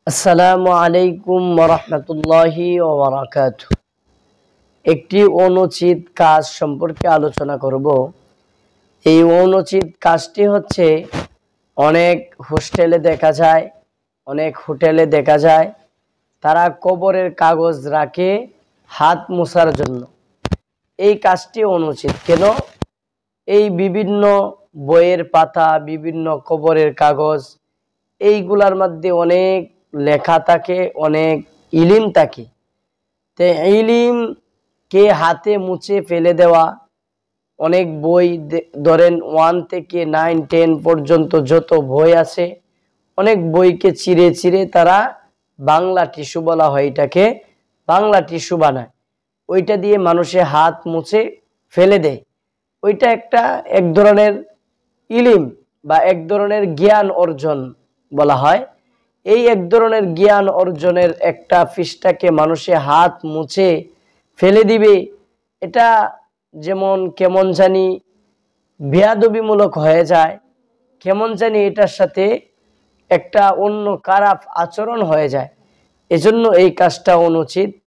আসসালামু আলাইকুম ওয়া রাহমাতুল্লাহি ওয়া বারাকাতুহু। একটি অনুচিত কাজ সম্পর্কে আলোচনা করব। এই অনুচিত কাজটি হচ্ছে অনেক হোস্টেলে দেখা যায়, অনেক হোটেলে দেখা যায়, তারা কবরের কাগজ রাখে হাত মোছার জন্য। এই কাজটি অনুচিত কেন? এই বিভিন্ন বইয়ের পাতা, বিভিন্ন কবরের কাগজ, এইগুলার মধ্যে অনেক লেখা থাকে, অনেক ইলিম থাকে। তো ইলিম কে হাতে মুছে ফেলে দেওয়া, অনেক বই ধরেন 1 থেকে 9 10 পর্যন্ত যত বই আছে, অনেক বইকে চিরে চিরে তারা বাংলা টিস্যু বলা হয়, এটাকে বাংলা টিস্যু বানায়, ওইটা দিয়ে মানুষে হাত মুছে ফেলে দেয়। ওইটা এক ধরনের ইলিম বা এক ধরনের জ্ঞান অর্জন বলা হয়। এই এক ধরনের জ্ঞান অর্জনের একটা পৃষ্ঠাকে মানুষে হাত মুছে ফেলে দিবে, এটা যেমন কেমন জানি বেয়াদবিমূলক হয়ে যায়, কেমন জানি এটার সাথে একটা অন্য খারাপ আচরণ হয়ে যায়। এজন্য এই কাজটা অনুচিত।